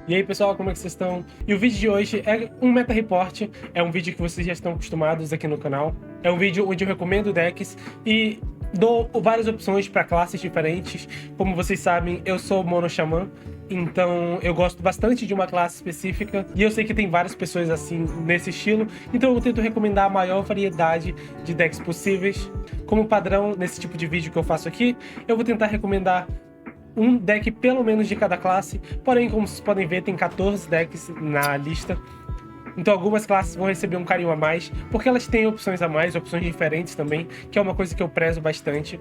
E aí pessoal, como é que vocês estão? E o vídeo de hoje é um Meta Report, é um vídeo que vocês já estão acostumados aqui no canal. É um vídeo onde eu recomendo decks e dou várias opções para classes diferentes. Como vocês sabem, eu sou Mono Xamã, então eu gosto bastante de uma classe específica e eu sei que tem várias pessoas assim nesse estilo, então eu tento recomendar a maior variedade de decks possíveis. Como padrão nesse tipo de vídeo que eu faço aqui, eu vou tentar recomendar um deck pelo menos de cada classe, porém, como vocês podem ver, tem 14 decks na lista. Então algumas classes vão receber um carinho a mais, porque elas têm opções a mais, opções diferentes também, que é uma coisa que eu prezo bastante.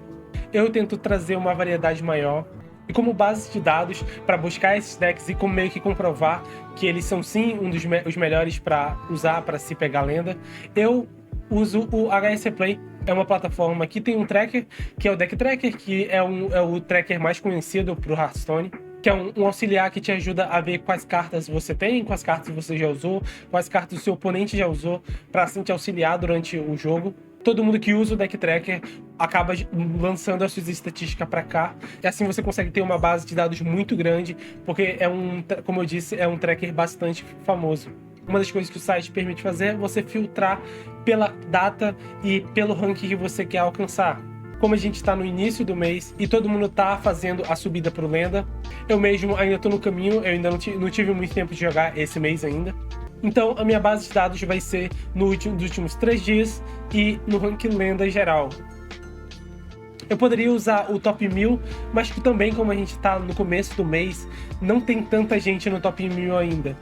Eu tento trazer uma variedade maior, e como base de dados para buscar esses decks e como meio que comprovar que eles são sim os melhores para usar para se pegar lenda, eu uso o HSC Play. É uma plataforma que tem um tracker, que é o Deck Tracker, que é o tracker mais conhecido para o Hearthstone, que é um auxiliar que te ajuda a ver quais cartas você tem, quais cartas você já usou, quais cartas o seu oponente já usou, para assim te auxiliar durante o jogo. Todo mundo que usa o Deck Tracker acaba lançando as suas estatísticas para cá, e assim você consegue ter uma base de dados muito grande, porque como eu disse, é um tracker bastante famoso. Uma das coisas que o site permite fazer é você filtrar pela data e pelo ranking que você quer alcançar. Como a gente está no início do mês e todo mundo está fazendo a subida para o Lenda, eu mesmo ainda estou no caminho, eu ainda não tive muito tempo de jogar esse mês ainda. Então a minha base de dados vai ser nos últimos 3 dias e no ranking Lenda geral. Eu poderia usar o top 1000, mas também como a gente está no começo do mês, não tem tanta gente no top 1000 ainda.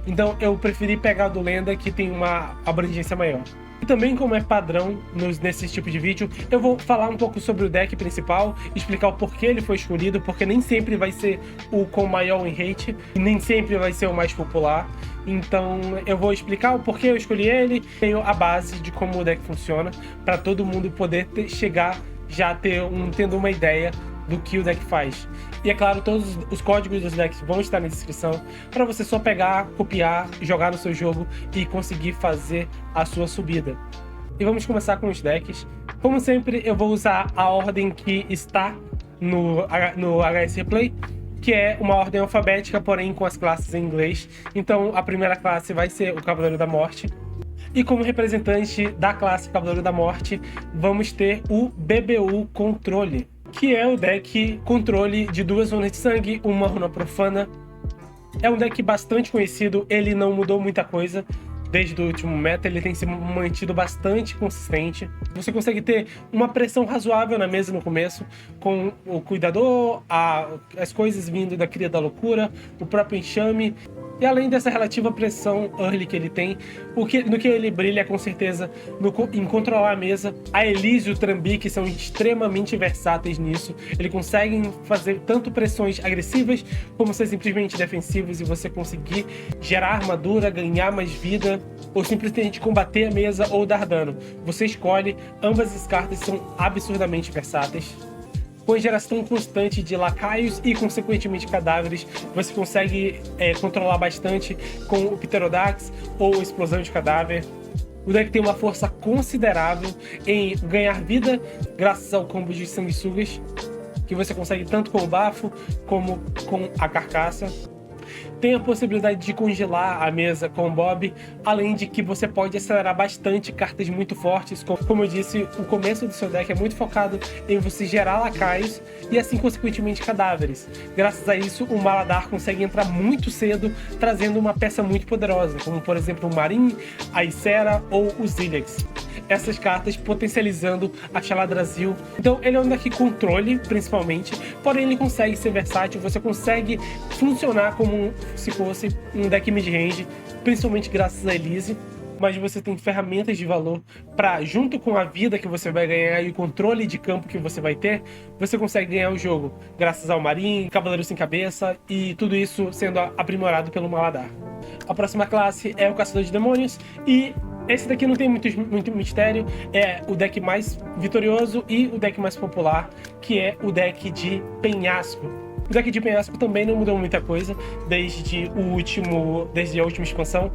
Então eu preferi pegar o do Lenda, que tem uma abrangência maior. E também, como é padrão nesse tipo de vídeo, eu vou falar um pouco sobre o deck principal, explicar o porquê ele foi escolhido, porque nem sempre vai ser o com maior win rate, e nem sempre vai ser o mais popular. Então eu vou explicar o porquê eu escolhi ele, tenho a base de como o deck funciona, para todo mundo poder chegar já tendo uma ideia do que o deck faz. E é claro, todos os códigos dos decks vão estar na descrição, para você só pegar, copiar, jogar no seu jogo e conseguir fazer a sua subida. E vamos começar com os decks. Como sempre, eu vou usar a ordem que está no HSC Play, que é uma ordem alfabética, porém com as classes em inglês. Então a primeira classe vai ser o Cavaleiro da Morte. E como representante da classe Cavaleiro da Morte, vamos ter o BBU Controle, que é o deck controle de 2 runas de sangue, uma runa profana. É um deck bastante conhecido, ele não mudou muita coisa desde o último meta, ele tem se mantido bastante consistente. Você consegue ter uma pressão razoável na mesa no começo, com o Cuidador, as coisas vindo da Cria da Loucura, o próprio Enxame. E além dessa relativa pressão early que ele tem, no que ele brilha com certeza em controlar a mesa. A Elise e o Trambique são extremamente versáteis nisso. Eles conseguem fazer tanto pressões agressivas como ser simplesmente defensivas e você conseguir gerar armadura, ganhar mais vida ou simplesmente combater a mesa ou dar dano. Você escolhe, ambas as cartas são absurdamente versáteis. Com a geração constante de lacaios e, consequentemente, cadáveres, você consegue controlar bastante com o Pterodax ou Explosão de Cadáver. O deck tem uma força considerável em ganhar vida graças ao combo de sanguessugas, que você consegue tanto com o bafo como com a carcaça. Tem a possibilidade de congelar a mesa com o Bob, além de que você pode acelerar bastante cartas muito fortes. Como eu disse, o começo do seu deck é muito focado em você gerar lacaios e assim, consequentemente, cadáveres. Graças a isso, o Maladar consegue entrar muito cedo, trazendo uma peça muito poderosa, como por exemplo o Marin, a Ysera ou o Zilliax. Essas cartas potencializando a Chaladrazil. Então ele é um deck controle, principalmente, porém ele consegue ser versátil, você consegue funcionar como se fosse um deck mid-range, principalmente graças a Elise, mas você tem ferramentas de valor para, junto com a vida que você vai ganhar e o controle de campo que você vai ter, você consegue ganhar o jogo, graças ao Marin, Cavaleiro Sem Cabeça e tudo isso sendo aprimorado pelo Maladar. A próxima classe é o Caçador de Demônios e esse daqui não tem muito mistério, é o deck mais vitorioso e o deck mais popular, que é o deck de Penhasco. O deck de Penhasco também não mudou muita coisa desde a última expansão,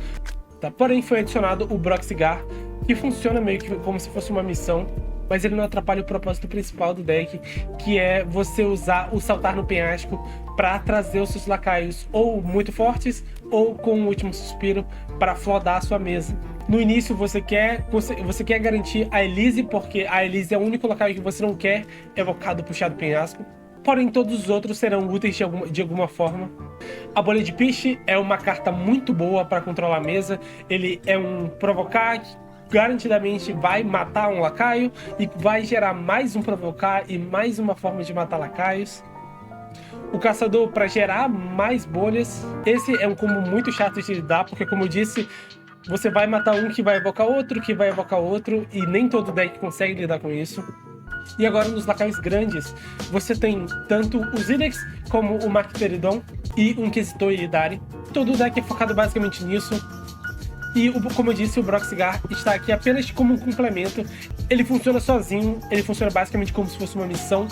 tá? Porém foi adicionado o Broxigar, que funciona meio que como se fosse uma missão. mas ele não atrapalha o propósito principal do deck, que é você usar o Saltar no Penhasco para trazer os seus lacaios ou muito fortes ou com o Último Suspiro para flodar a sua mesa. No início você quer garantir a Elise, porque a Elise é o único lacaio que você não quer evocar do Puxado Penhasco. Porém, todos os outros serão úteis de alguma forma. A Bolha de Piche é uma carta muito boa para controlar a mesa. Ele é um provocar que garantidamente vai matar um lacaio e vai gerar mais um provocar e mais uma forma de matar lacaios. O Caçador para gerar mais bolhas. Esse é um combo muito chato de lidar, porque como eu disse, você vai matar um que vai evocar outro, que vai evocar outro, e nem todo deck consegue lidar com isso. E agora nos lacaios grandes, você tem tanto os Ilex como o Marqueteridon e o Inquisitor e Idari. Todo o deck é focado basicamente nisso. E, como eu disse, o Broxigar está aqui apenas como um complemento. Ele funciona sozinho, ele funciona basicamente como se fosse uma missão.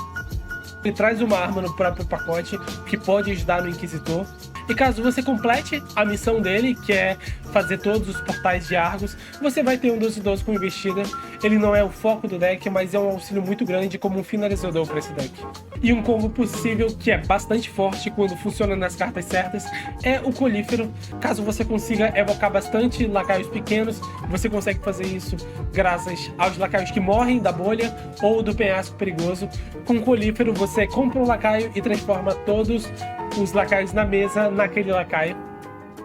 Ele traz uma arma no próprio pacote, que pode ajudar no Inquisitor. E caso você complete a missão dele, que é fazer todos os portais de Argos, você vai ter um 12/12 com investida. Ele não é o foco do deck, mas é um auxílio muito grande como um finalizador para esse deck. E um combo possível que é bastante forte quando funciona nas cartas certas é o Colífero. Caso você consiga evocar bastante lacaios pequenos, você consegue fazer isso graças aos lacaios que morrem da bolha ou do penhasco perigoso. Com o Colífero você compra um lacaio e transforma todos os lacaios na mesa naquele lacaio.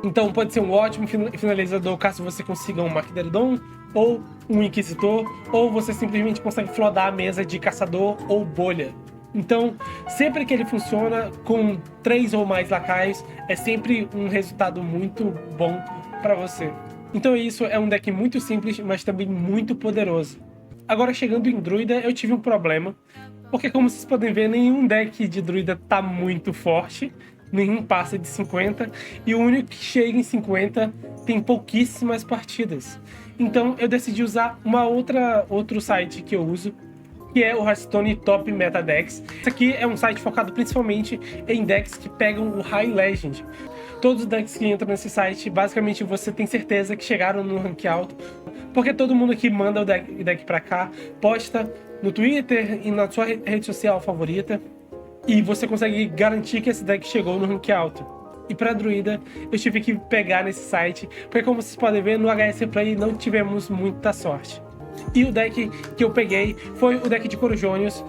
Então pode ser um ótimo finalizador caso você consiga um Marqueteridon ou um Inquisitor, ou você simplesmente consegue flodar a mesa de Caçador ou Bolha. Então, sempre que ele funciona com 3 ou mais lacaios, é sempre um resultado muito bom para você. Então isso é um deck muito simples, mas também muito poderoso. Agora chegando em Druida, eu tive um problema, porque como vocês podem ver, nenhum deck de Druida tá muito forte, nenhum passa de 50, e o único que chega em 50 tem pouquíssimas partidas. Então eu decidi usar outro site que eu uso, que é o Hearthstone Top Meta Decks. Esse aqui é um site focado principalmente em decks que pegam o High Legend. Todos os decks que entram nesse site, basicamente você tem certeza que chegaram no rank alto, porque todo mundo que manda o deck pra cá posta no Twitter e na sua rede social favorita, e você consegue garantir que esse deck chegou no rank alto. E para Druida, eu tive que pegar nesse site, porque como vocês podem ver, no HSC Play não tivemos muita sorte. E o deck que eu peguei foi o deck de Corujônios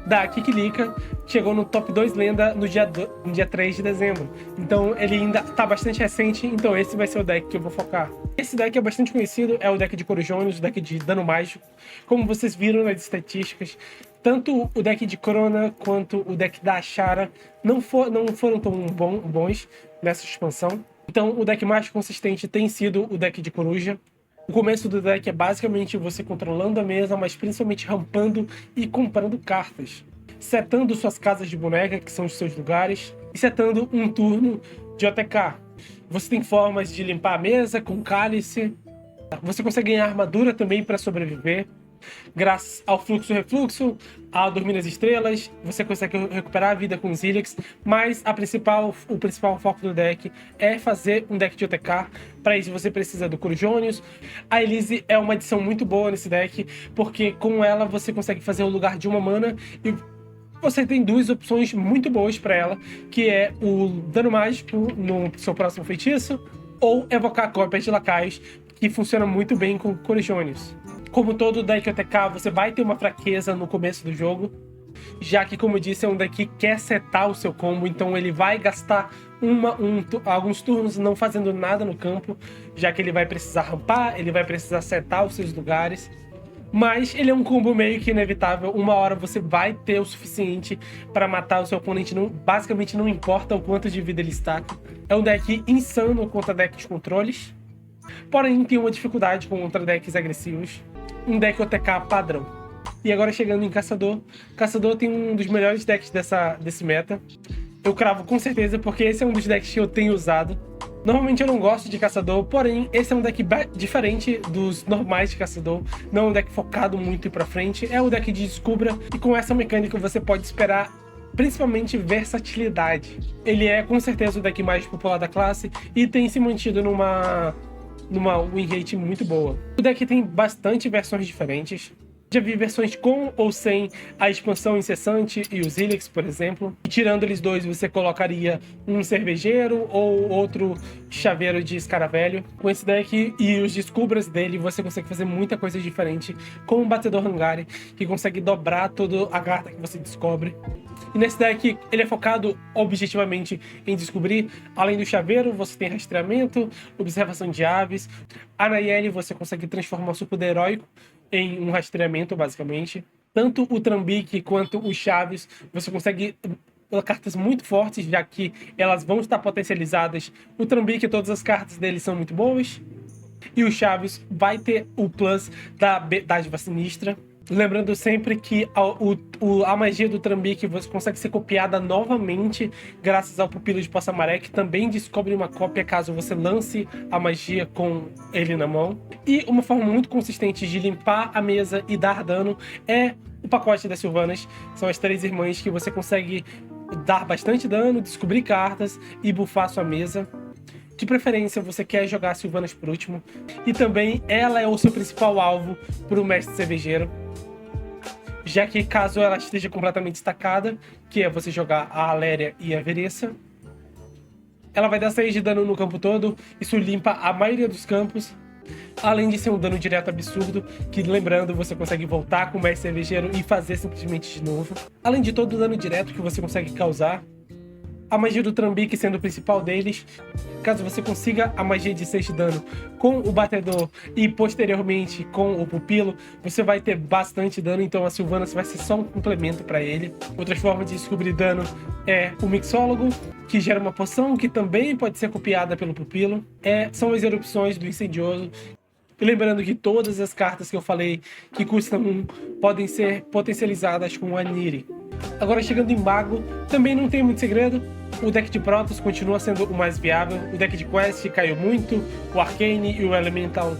da Kikilika, chegou no top 2 lenda no dia 3 de dezembro. Então ele ainda tá bastante recente, então esse vai ser o deck que eu vou focar. Esse deck é bastante conhecido, é o deck de Corujônios, o deck de dano mágico. Como vocês viram nas estatísticas, tanto o deck de Corona quanto o deck da Ashara não foram tão bons nessa expansão. Então o deck mais consistente tem sido o deck de Coruja. O começo do deck é basicamente você controlando a mesa, mas principalmente rampando e comprando cartas. Setando suas casas de boneca, que são os seus lugares, e setando um turno de OTK. Você tem formas de limpar a mesa com cálice. Você consegue ganhar armadura também para sobreviver. Graças ao fluxo-refluxo, a dormir nas estrelas, você consegue recuperar a vida com os Ilex, mas o principal foco do deck é fazer um deck de OTK. Para isso você precisa do Corujônios. A Elise é uma adição muito boa nesse deck, porque com ela você consegue fazer o lugar de uma mana e você tem duas opções muito boas para ela, que é o dano mágico no seu próximo feitiço ou evocar cópias de lacaios, que funciona muito bem com Corujônios. Como todo deck OTK, você vai ter uma fraqueza no começo do jogo, já que, como eu disse, é um deck que quer setar o seu combo, então ele vai gastar alguns turnos não fazendo nada no campo, já que ele vai precisar rampar, ele vai precisar setar os seus lugares. Mas ele é um combo meio que inevitável, uma hora você vai ter o suficiente para matar o seu oponente, basicamente não importa o quanto de vida ele está. É um deck insano contra decks de controles, porém tem uma dificuldade contra decks agressivos. Um deck OTK padrão. E agora chegando em Caçador. Caçador tem um dos melhores decks desse meta. Eu cravo com certeza, porque esse é um dos decks que eu tenho usado. Normalmente eu não gosto de Caçador, porém esse é um deck diferente dos normais de Caçador. Não é um deck focado muito pra frente, é um deck de Descubra, e com essa mecânica você pode esperar principalmente versatilidade. Ele é com certeza o deck mais popular da classe e tem se mantido numa win rate muito boa. O deck tem bastante versões diferentes. Já vi versões com ou sem a expansão incessante e os Helix, por exemplo. E tirando eles dois, você colocaria um cervejeiro ou outro chaveiro de escaravelho. Com esse deck e os descubras dele, você consegue fazer muita coisa diferente com o batedor Hangari, que consegue dobrar toda a carta que você descobre. E nesse deck, ele é focado objetivamente em descobrir. Além do chaveiro, você tem rastreamento, observação de aves. A Nayeli, você consegue transformar o seu poder heróico em um rastreamento, basicamente. Tanto o Trambique quanto o Chaves, você consegue cartas muito fortes, já que elas vão estar potencializadas. O Trambique, todas as cartas dele são muito boas. E o Chaves vai ter o plus da dádiva sinistra. Lembrando sempre que a magia do Trambique você consegue ser copiada novamente graças ao Pupilo de Passamaré, que também descobre uma cópia caso você lance a magia com ele na mão. E uma forma muito consistente de limpar a mesa e dar dano é o pacote das Sylvanas. São as 3 irmãs que você consegue dar bastante dano, descobrir cartas e buffar sua mesa. De preferência, você quer jogar a Sylvanas por último. E também ela é o seu principal alvo para o Mestre Cervejeiro, já que caso ela esteja completamente destacada, que é você jogar a Aléria e a Veressa, ela vai dar 6 de dano no campo todo. Isso limpa a maioria dos campos, além de ser um dano direto absurdo, que, lembrando, você consegue voltar com o Mestre Cervejeiro e fazer simplesmente de novo. Além de todo o dano direto que você consegue causar, a magia do Trambique sendo o principal deles. Caso você consiga a magia de 6 de dano com o batedor e posteriormente com o pupilo, você vai ter bastante dano, então a Sylvanas vai ser só um complemento para ele. Outras formas de descobrir dano é o Mixólogo, que gera uma poção que também pode ser copiada pelo pupilo. São as erupções do Incendioso. E lembrando que todas as cartas que eu falei que custam 1 podem ser potencializadas com o Aniri. Agora, chegando em Mago, também não tem muito segredo. O deck de Protoss continua sendo o mais viável. O deck de Quest caiu muito. O Arcane e o Elemental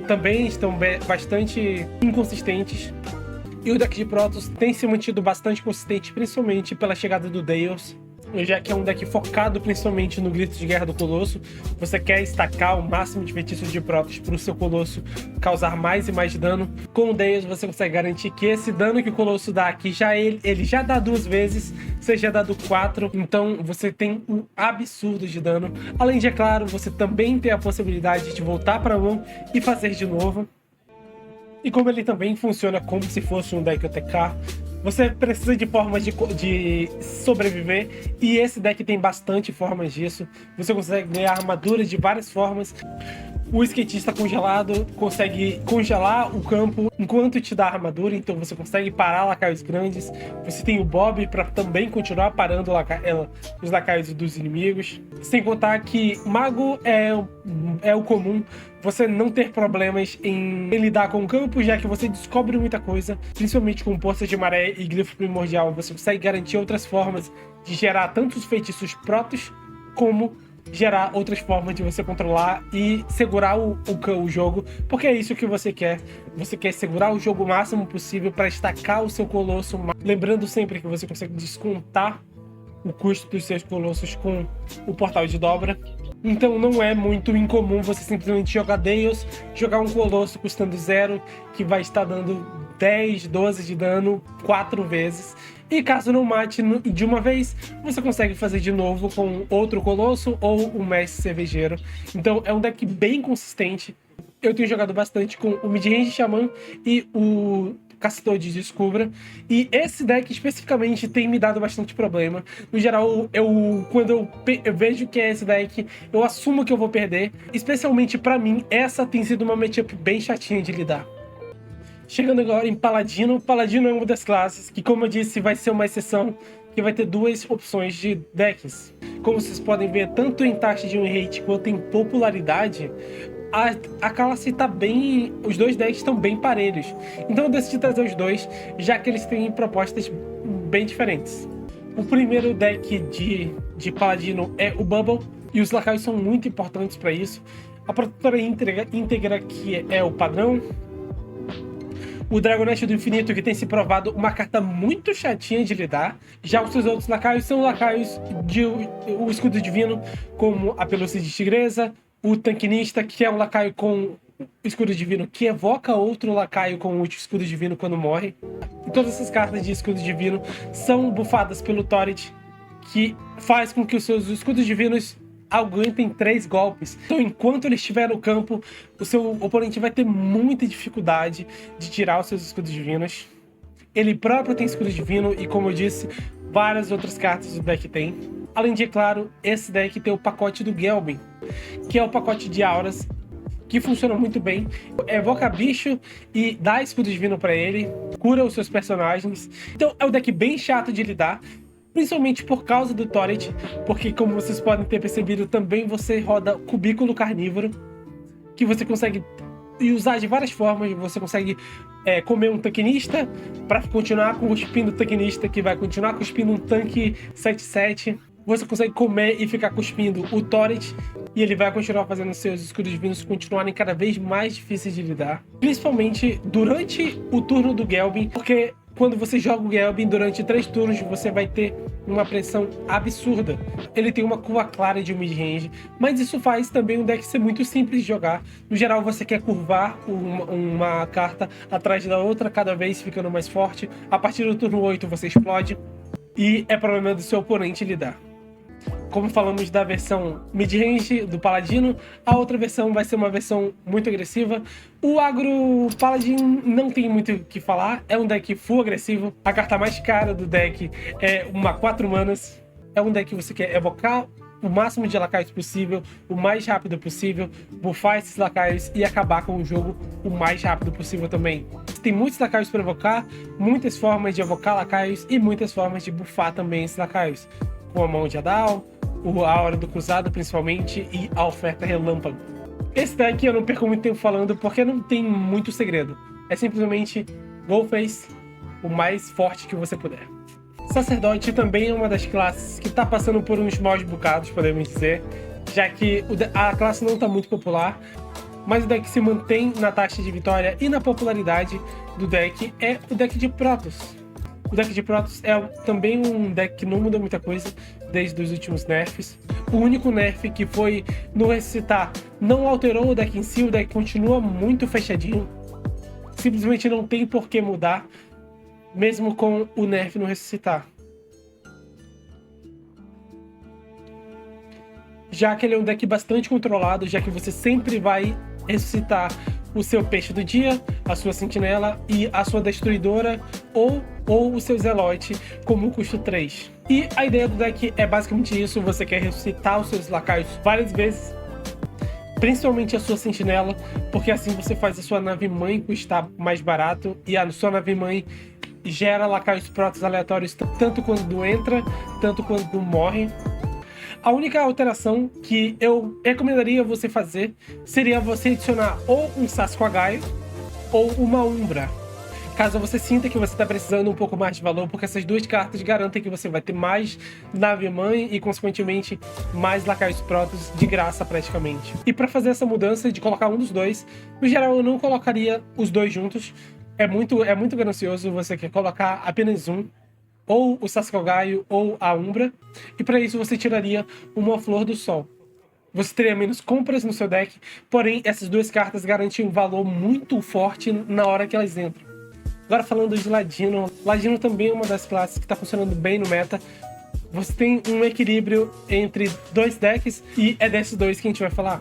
também estão bastante inconsistentes. E o deck de Protoss tem se mantido bastante consistente, principalmente pela chegada do Deus, já que é um deck focado principalmente no grito de guerra do Colosso. Você quer estacar o máximo de feitiços de Protoss para o seu Colosso causar mais e mais dano. Com o Deus você consegue garantir que esse dano que o Colosso dá aqui, ele já dá 2 vezes, seja dado 4, então você tem um absurdo de dano. Além de, é claro, você também tem a possibilidade de voltar para a mão e fazer de novo. E como ele também funciona como se fosse um deck OTK, você precisa de formas de sobreviver, e esse deck tem bastante formas disso. Você consegue ganhar armadura de várias formas. O skatista congelado consegue congelar o campo enquanto te dá armadura, então você consegue parar lacaios grandes. Você tem o Bob para também continuar parando os lacaios dos inimigos. Sem contar que Mago é o comum você não ter problemas em lidar com o campo, já que você descobre muita coisa, principalmente com Poça de Maré e Glifo Primordial. Você consegue garantir outras formas de gerar tanto os feitiços Protoss, como gerar outras formas de você controlar e segurar o jogo, porque é isso que você quer. Você quer segurar o jogo o máximo possível para estacar o seu Colosso. Lembrando sempre que você consegue descontar o custo dos seus Colossos com o Portal de Dobra. Então não é muito incomum você simplesmente jogar Deus, jogar um Colosso custando 0, que vai estar dando 10, 12 de dano 4 vezes. E caso não mate de uma vez, você consegue fazer de novo com outro Colosso ou o Mestre Cervejeiro. Então é um deck bem consistente. Eu tenho jogado bastante com o Midrange Xamã e o Caçador de Descubra. E esse deck especificamente tem me dado bastante problema. No geral, quando eu vejo que é esse deck, eu assumo que eu vou perder. Especialmente pra mim, essa tem sido uma matchup bem chatinha de lidar. Chegando agora em Paladino. Paladino é uma das classes que, como eu disse, vai ser uma exceção, que vai ter 2 opções de decks. Como vocês podem ver, tanto em taxa de win rate quanto em popularidade, a classe tá bem... Os 2 decks estão bem parelhos. Então eu decidi trazer os 2, já que eles têm propostas bem diferentes. O primeiro deck de Paladino é o Bubble, e os lacaios são muito importantes para isso. A Protetora íntegra, que é o padrão. O Dragonete do Infinito, que tem se provado uma carta muito chatinha de lidar. Já os seus outros lacaios são lacaios o Escudo Divino, como a Pelúcia de Tigresa, o Tanquinista, que é um lacaio com escudo divino que evoca outro lacaio com o escudo divino quando morre. E todas essas cartas de escudo divino são bufadas pelo Torrent, que faz com que os seus escudos divinos aguentem 3 golpes. Então, enquanto ele estiver no campo, o seu oponente vai ter muita dificuldade de tirar os seus escudos divinos. Ele próprio tem escudo divino e, como eu disse, várias outras cartas do deck tem. Além de, é claro, esse deck tem o pacote do Gelbin, que é o pacote de auras, que funciona muito bem. Evoca bicho e dá escudo divino pra ele, cura os seus personagens. Então é um deck bem chato de lidar, principalmente por causa do Torrent, porque, como vocês podem ter percebido, também você roda Cubículo Carnívoro, que você consegue usar de várias formas. Você consegue comer um tanquinista para continuar cuspindo o tanquinista, que vai continuar cuspindo um tanque 7/7. Você consegue comer e ficar cuspindo o Torrent, e ele vai continuar fazendo seus escudos divinos continuarem cada vez mais difíceis de lidar. Principalmente durante o turno do Gelbin, porque quando você joga o Gelbin durante 3 turnos, você vai ter uma pressão absurda. Ele tem uma curva clara de mid-range, mas isso faz também o deck ser muito simples de jogar. No geral, você quer curvar uma carta atrás da outra, cada vez ficando mais forte. A partir do turno 8, você explode, e é problema do seu oponente lidar. Como falamos da versão mid-range do Paladino, a outra versão vai ser uma versão muito agressiva. O agro Paladin não tem muito o que falar, é um deck full agressivo. A carta mais cara do deck é uma 4 manas. É um deck que você quer evocar o máximo de lacaios possível, o mais rápido possível, buffar esses lacaios e acabar com o jogo o mais rápido possível também. Tem muitos lacaios para evocar, muitas formas de evocar lacaios e muitas formas de buffar também esses lacaios. Com a mão de Adal, a Hora do Cruzado principalmente, e a Oferta Relâmpago. Esse deck eu não perco muito tempo falando, porque não tem muito segredo. É simplesmente Go Face, o mais forte que você puder. Sacerdote também é uma das classes que está passando por uns maus bocados, podemos dizer, já que a classe não está muito popular, mas o deck que se mantém na taxa de vitória e na popularidade do deck é o deck de Protoss. O deck de Protoss é também um deck que não muda muita coisa desde os últimos nerfs. O único nerf que foi no ressuscitar não alterou o deck em si, o deck continua muito fechadinho. Simplesmente não tem por que mudar, mesmo com o nerf no ressuscitar. Já que ele é um deck bastante controlado, já que você sempre vai ressuscitar o seu peixe do dia, a sua sentinela e a sua destruidora, ou o seu zelote como custo 3. E a ideia do deck é basicamente isso: você quer ressuscitar os seus lacaios várias vezes, principalmente a sua sentinela, porque assim você faz a sua nave mãe custar mais barato, e a sua nave mãe gera lacaios Protoss aleatórios tanto quando entra, tanto quando morre. A única alteração que eu recomendaria você fazer seria você adicionar ou um Sasquagaio ou uma Umbra, caso você sinta que você está precisando um pouco mais de valor, porque essas 2 cartas garantem que você vai ter mais nave-mãe e, consequentemente, mais lacaios Protoss de graça, praticamente. E para fazer essa mudança de colocar um dos dois, no geral eu não colocaria os 2 juntos. É muito ganancioso, você quer colocar apenas um, ou o Sasquagaio ou a Umbra, e para isso você tiraria uma Flor do Sol. Você teria menos compras no seu deck, porém essas 2 cartas garantem um valor muito forte na hora que elas entram. Agora falando de Ladino, Ladino também é uma das classes que está funcionando bem no meta. Você tem um equilíbrio entre 2 decks, e é desses 2 que a gente vai falar.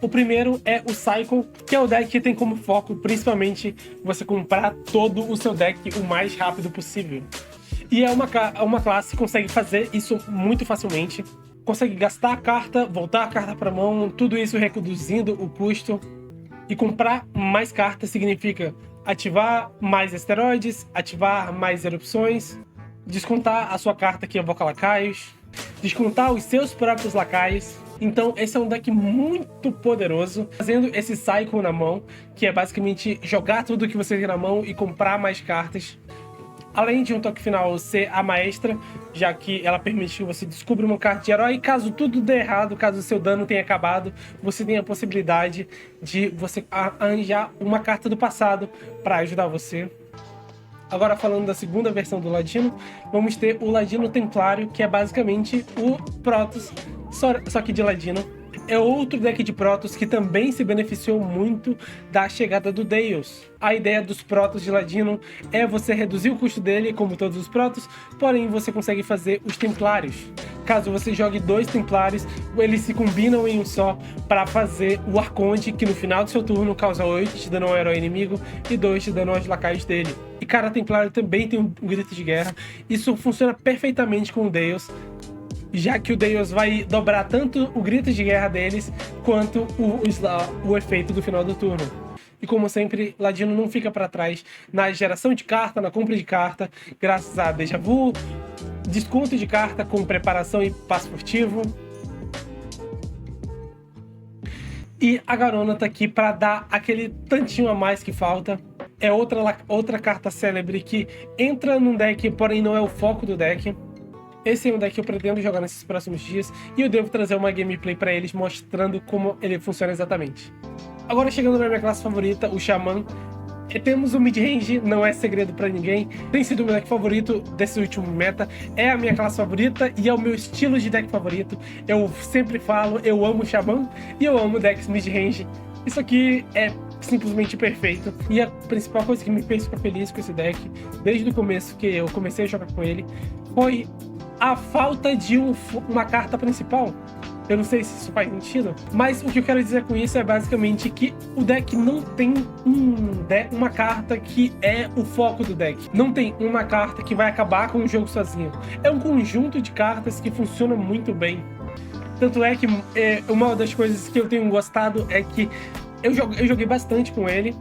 O primeiro é o Cycle, que é o deck que tem como foco principalmente você comprar todo o seu deck o mais rápido possível. E é uma classe que consegue fazer isso muito facilmente. Consegue gastar a carta, voltar a carta para mão, tudo isso reduzindo o custo. E comprar mais cartas significa ativar mais esteroides, ativar mais erupções, descontar a sua carta que evoca lacaios, descontar os seus próprios lacaios. Então esse é um deck muito poderoso, fazendo esse Cycle na mão, que é basicamente jogar tudo que você tem na mão e comprar mais cartas. Além de um toque final ser a Maestra, já que ela permite que você descubra uma carta de herói, e caso tudo dê errado, caso o seu dano tenha acabado, você tem a possibilidade de você arranjar uma carta do passado para ajudar você. Agora falando da segunda versão do Ladino, vamos ter o Ladino Templário, que é basicamente o Protoss, só que de Ladino. é outro deck de Protoss que também se beneficiou muito da chegada do Darius. A ideia dos Protoss de Ladino é você reduzir o custo dele, como todos os Protoss, porém você consegue fazer os Templários. Caso você jogue 2 Templários, eles se combinam em um só para fazer o Arconte, que no final do seu turno causa 8 de dano ao herói inimigo e 2 de dano aos lacaios dele. E cada Templário também tem um grito de guerra. Isso funciona perfeitamente com o Deus, já que o Deus vai dobrar tanto o grito de guerra deles, quanto o efeito do final do turno. E como sempre, Ladino não fica para trás na geração de carta, na compra de carta, graças a Déjà Vu, desconto de carta com preparação e passo furtivo. E a Garona tá aqui para dar aquele tantinho a mais que falta. É outra carta célebre que entra num deck, porém não é o foco do deck. Esse é um deck que eu pretendo jogar nesses próximos dias e eu devo trazer uma gameplay para eles mostrando como ele funciona exatamente. Agora chegando na minha classe favorita, o Xamã. Temos o mid-range, não é segredo pra ninguém. Tem sido o meu deck favorito desse último meta. É a minha classe favorita e é o meu estilo de deck favorito. Eu sempre falo, eu amo o Xamã e eu amo decks mid-range. Isso aqui é simplesmente perfeito. E a principal coisa que me fez ficar feliz com esse deck, desde o começo que eu comecei a jogar com ele, foi a falta de uma carta principal. Eu não sei se isso faz sentido, mas o que eu quero dizer com isso é basicamente que o deck não tem uma carta que é o foco do deck. Não tem uma carta que vai acabar com o jogo sozinho. É um conjunto de cartas que funciona muito bem. Tanto é que uma das coisas que eu tenho gostado é que eu joguei bastante com ele,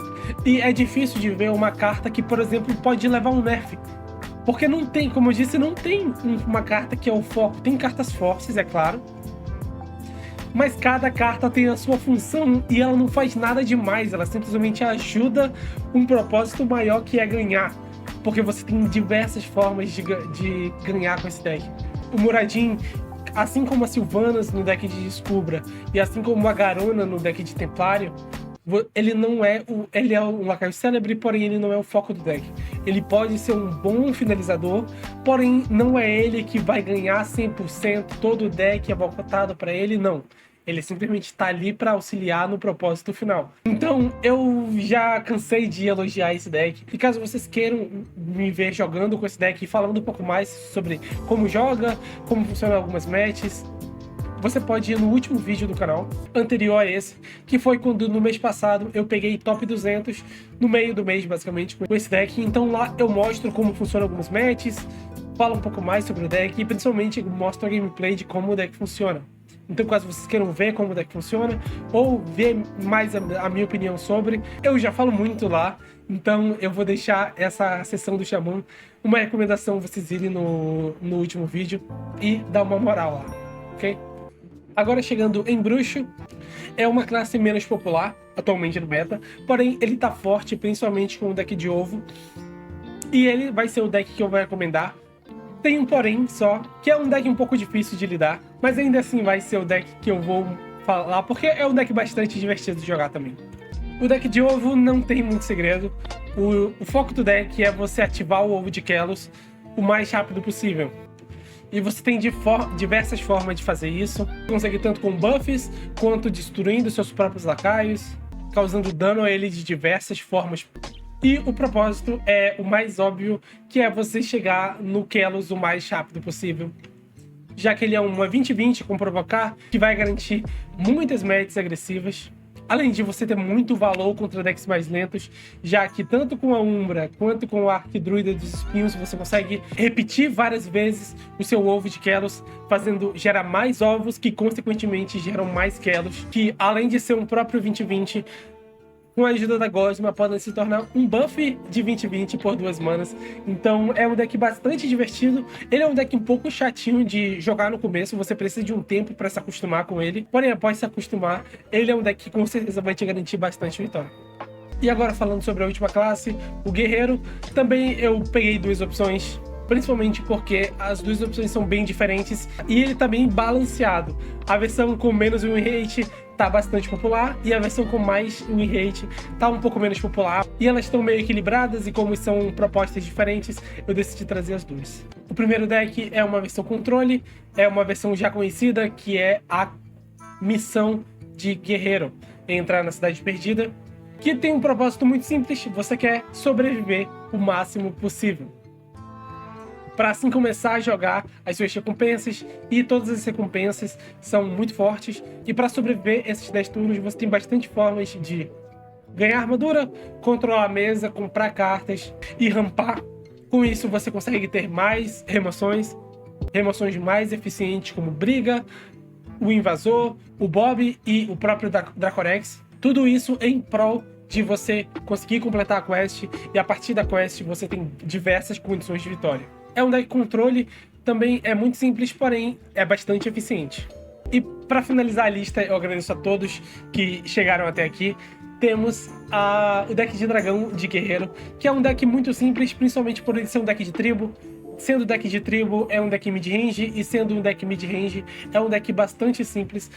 e é difícil de ver uma carta que, por exemplo, pode levar um nerf. Porque não tem, como eu disse, não tem uma carta que é o foco. Tem cartas fortes, é claro, mas cada carta tem a sua função e ela não faz nada demais, ela simplesmente ajuda um propósito maior, que é ganhar. Porque você tem diversas formas de ganhar com esse deck. O Muradin, assim como a Sylvanas no deck de Descubra, e assim como a Garona no deck de Templário, ele é um lacaio célebre, porém ele não é o foco do deck. Ele pode ser um bom finalizador, porém não é ele que vai ganhar 100%, todo o deck é voltado para ele, não. Ele simplesmente tá ali para auxiliar no propósito final. Então eu já cansei de elogiar esse deck, e caso vocês queiram me ver jogando com esse deck e falando um pouco mais sobre como joga, como funcionam algumas matches, você pode ir no último vídeo do canal, anterior a esse, que foi quando no mês passado eu peguei top 200 no meio do mês, basicamente, com esse deck. Então lá eu mostro como funcionam algumas matches, falo um pouco mais sobre o deck e principalmente mostro a gameplay de como o deck funciona. Então caso vocês queiram ver como o deck funciona, ou ver mais a minha opinião sobre, eu já falo muito lá. Então eu vou deixar essa sessão do Xamã, uma recomendação vocês irem no último vídeo e dar uma moral lá, ok? Agora chegando em Bruxo, é uma classe menos popular atualmente no meta, porém ele tá forte, principalmente com o deck de ovo, e ele vai ser o deck que eu vou recomendar. Tem um porém só, que é um deck um pouco difícil de lidar, mas ainda assim vai ser o deck que eu vou falar, porque é um deck bastante divertido de jogar também. O deck de ovo não tem muito segredo, o foco do deck é você ativar o ovo de Kelos o mais rápido possível. E você tem diversas formas de fazer isso. Você consegue tanto com buffs, quanto destruindo seus próprios lacaios, causando dano a ele de diversas formas. E o propósito é o mais óbvio, que é você chegar no Kelos o mais rápido possível, já que ele é uma 20/20 com provocar, que vai garantir muitas matches agressivas. Além de você ter muito valor contra decks mais lentos, já que tanto com a Umbra quanto com o Arquidruida dos Espinhos você consegue repetir várias vezes o seu ovo de Kelos, gerar mais ovos que consequentemente geram mais Kelos, que além de ser um próprio 20/20, com a ajuda da Gosma, podem se tornar um buff de 20/20 por 2 manas. Então é um deck bastante divertido. Ele é um deck um pouco chatinho de jogar no começo, você precisa de um tempo para se acostumar com ele. Porém, após se acostumar, ele é um deck que com certeza vai te garantir bastante vitória. E agora falando sobre a última classe, o Guerreiro, também eu peguei 2 opções, principalmente porque as 2 opções são bem diferentes e ele tá bem balanceado. A versão com menos win rate tá bastante popular e a versão com mais win rate tá um pouco menos popular. E elas estão meio equilibradas, e como são propostas diferentes, eu decidi trazer as 2. O primeiro deck é uma versão controle, é uma versão já conhecida, que é a missão de guerreiro. Entrar na Cidade Perdida, que tem um propósito muito simples: você quer sobreviver o máximo possível, para assim começar a jogar as suas recompensas, e todas as recompensas são muito fortes. E para sobreviver esses 10 turnos, você tem bastante formas de ganhar armadura, controlar a mesa, comprar cartas e rampar. Com isso você consegue ter mais remoções mais eficientes, como Briga, o Invasor, o Bob e o próprio Dracorex. Tudo isso em prol de você conseguir completar a quest, e a partir da quest você tem diversas condições de vitória. É um deck controle, também é muito simples, porém é bastante eficiente. E para finalizar a lista, eu agradeço a todos que chegaram até aqui. Temos o deck de dragão de guerreiro, que é um deck muito simples, principalmente por ele ser um deck de tribo. Sendo deck de tribo, é um deck mid-range, e sendo um deck mid-range, é um deck bastante simples,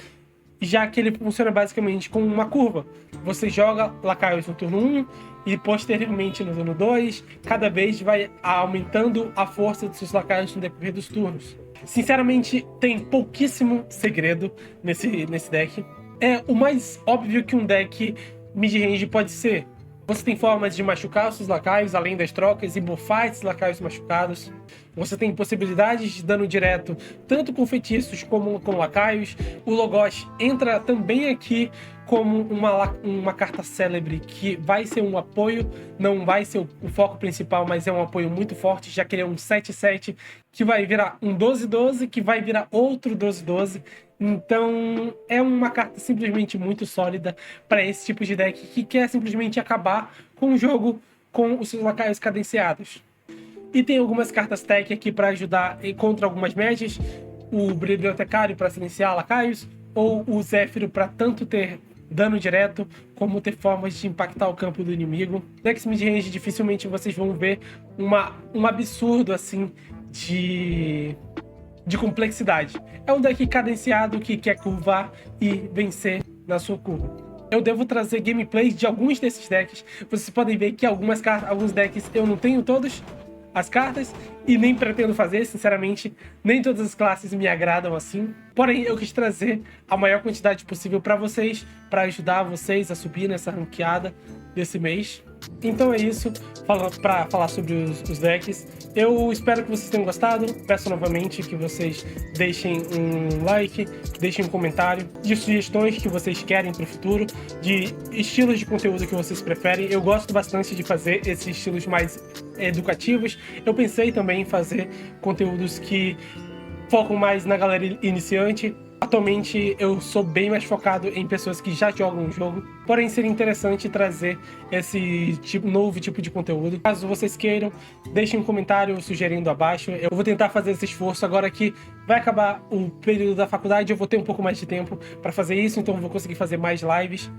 já que ele funciona basicamente com uma curva. Você joga lacaios no turno 1 e posteriormente no turno 2, cada vez vai aumentando a força dos seus lacaios no decorrer dos turnos. Sinceramente, tem pouquíssimo segredo nesse deck. É o mais óbvio que um deck mid-range pode ser. Você tem formas de machucar os seus lacaios, além das trocas, e buffar esses lacaios machucados. Você tem possibilidades de dano direto, tanto com feitiços como com lacaios. O Logos entra também aqui como uma carta célebre, que vai ser um apoio, não vai ser o foco principal, mas é um apoio muito forte, já que ele é um 7/7, que vai virar um 12/12, que vai virar outro 12/12. Então é uma carta simplesmente muito sólida para esse tipo de deck que quer simplesmente acabar com o jogo com os seus lacaios cadenciados. E tem algumas cartas tech aqui para ajudar contra algumas magias: o Bibliotecário para silenciar lacaios, ou o Zéfiro para tanto ter dano direto como ter formas de impactar o campo do inimigo. Decks mid-range dificilmente vocês vão ver um absurdo assim de complexidade. É um deck cadenciado que quer curvar e vencer na sua curva. Eu devo trazer gameplays de alguns desses decks. Vocês podem ver que alguns decks eu não tenho todas as cartas, e nem pretendo fazer, sinceramente. Nem todas as classes me agradam assim. Porém, eu quis trazer a maior quantidade possível para vocês, para ajudar vocês a subir nessa ranqueada desse mês. Então é isso, para falar sobre os decks. Eu espero que vocês tenham gostado. Peço novamente que vocês deixem um like, deixem um comentário de sugestões que vocês querem para o futuro, de estilos de conteúdo que vocês preferem. Eu gosto bastante de fazer esses estilos mais educativos. Eu pensei também em fazer conteúdos que focam mais na galera iniciante. Atualmente eu sou bem mais focado em pessoas que já jogam o jogo, porém seria interessante trazer esse novo tipo de conteúdo. Caso vocês queiram, deixem um comentário sugerindo abaixo. Eu vou tentar fazer esse esforço agora que vai acabar o período da faculdade. Eu vou ter um pouco mais de tempo para fazer isso, então eu vou conseguir fazer mais lives.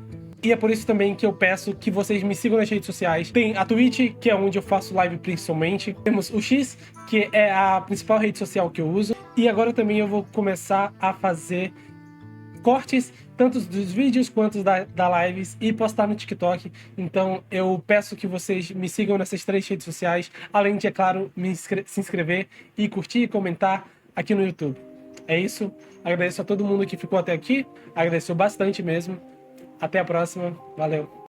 E é por isso também que eu peço que vocês me sigam nas redes sociais. Tem a Twitch, que é onde eu faço live principalmente. Temos o X, que é a principal rede social que eu uso. E agora também eu vou começar a fazer cortes, tanto dos vídeos quanto da lives, e postar no TikTok. Então eu peço que vocês me sigam nessas 3 redes sociais. Além de, é claro, se inscrever e curtir e comentar aqui no YouTube. É isso. Agradeço a todo mundo que ficou até aqui. Agradeço bastante mesmo. Até a próxima. Valeu!